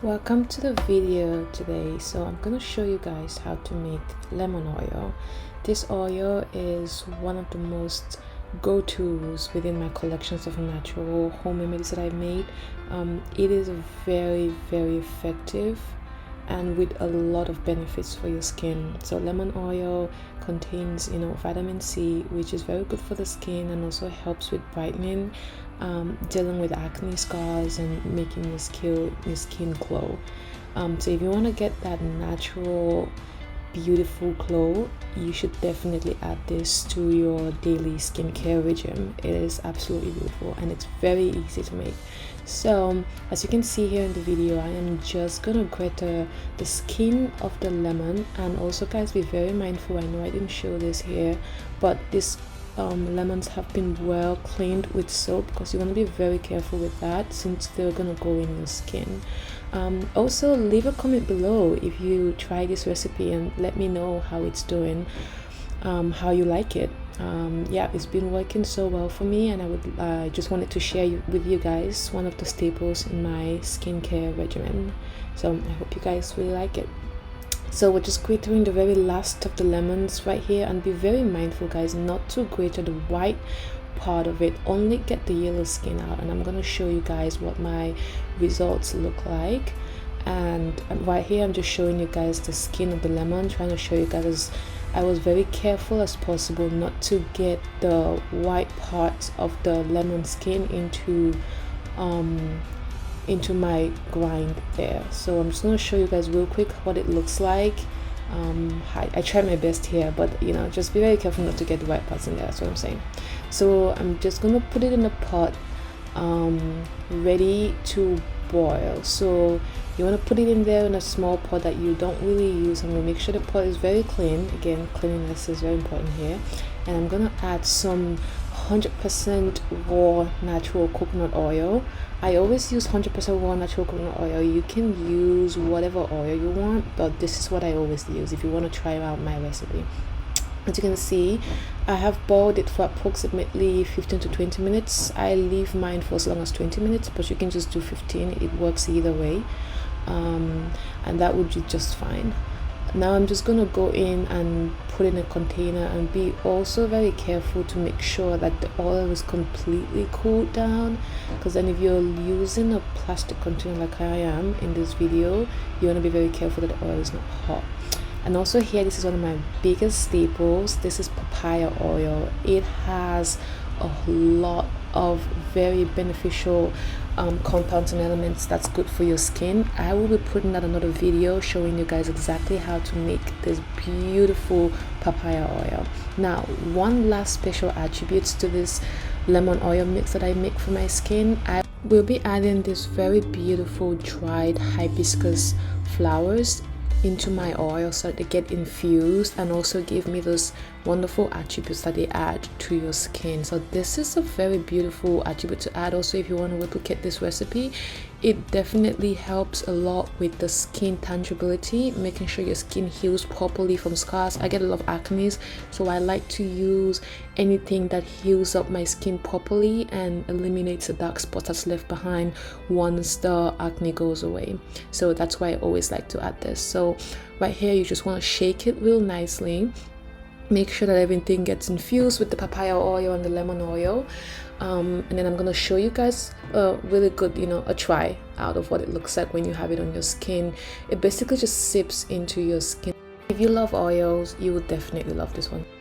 Welcome to the video today. So I'm going to show you guys how to make lemon oil. This oil is one of the most go-tos within my collections of natural home remedies that I made. It is very effective and with a lot of benefits for your skin. So lemon oil contains vitamin C, which is very good for the skin and also helps with brightening, dealing with acne scars and making your skin glow. So if you want to get that natural beautiful glow, you should definitely add this to your daily skincare regime. It is absolutely beautiful and it's very easy to make. So as you can see here in the video, I am just gonna grate the skin of the lemon. And also guys, be very mindful, I know I didn't show this here, but this lemons have been well cleaned with soap, because you want to be very careful with that since they're gonna go in your skin. Also leave a comment below if you try this recipe and let me know how it's doing, how you like it. Yeah, it's been working so well for me, and I just wanted to share with you guys one of the staples in my skincare regimen. So I hope you guys really like it. So we're just grating the very last of the lemons right here, and be very mindful guys not to grate the white part of it, only get the yellow skin out. And I'm going to show you guys what my results look like. And right here I'm just showing you guys the skin of the lemon, trying to show you guys I was very careful as possible not to get the white parts of the lemon skin into my grind there. So I'm just going to show you guys real quick what it looks like. I tried my best here, but just be very careful not to get the white parts in there. That's what I'm saying. So I'm just going to put it in a pot ready to boil. So you want to put it in there in a small pot that you don't really use. I'm going to make sure the pot is very clean. Again, cleanliness is very important here. And I'm going to add some 100% raw natural coconut oil. I always use 100% raw natural coconut oil. You can use whatever oil you want, but this is what I always use if you want to try out my recipe. As you can see, I have boiled it for approximately 15 to 20 minutes. I leave mine for as long as 20 minutes, but you can just do 15. It works either way, and that would be just fine. Now I'm just going to go in and put in a container, and be also very careful to make sure that the oil is completely cooled down, because then if you're using a plastic container like I am in this video, you want to be very careful that the oil is not hot. And also here, this is one of my biggest staples. This is papaya oil. It has a lot of very beneficial compounds and elements that's good for your skin. I will be putting out another video showing you guys exactly how to make this beautiful papaya oil. Now, one last special attributes to this lemon oil mix that I make for my skin, I will be adding this very beautiful dried hibiscus flowers into my oil so that they get infused and also give me those wonderful attributes that they add to your skin. So this is a very beautiful attribute to add. Also, if you want to replicate this recipe, it definitely helps a lot with the skin tangibility, making sure your skin heals properly from scars. I get a lot of acne, so I like to use anything that heals up my skin properly and eliminates the dark spots that's left behind once the acne goes away. So that's why I always like to add this. So right here, you just want to shake it real nicely. Make sure that everything gets infused with the papaya oil and the lemon oil. And then I'm going to show you guys a really good, a try out of what it looks like when you have it on your skin. It basically just sips into your skin. If you love oils, you will definitely love this one.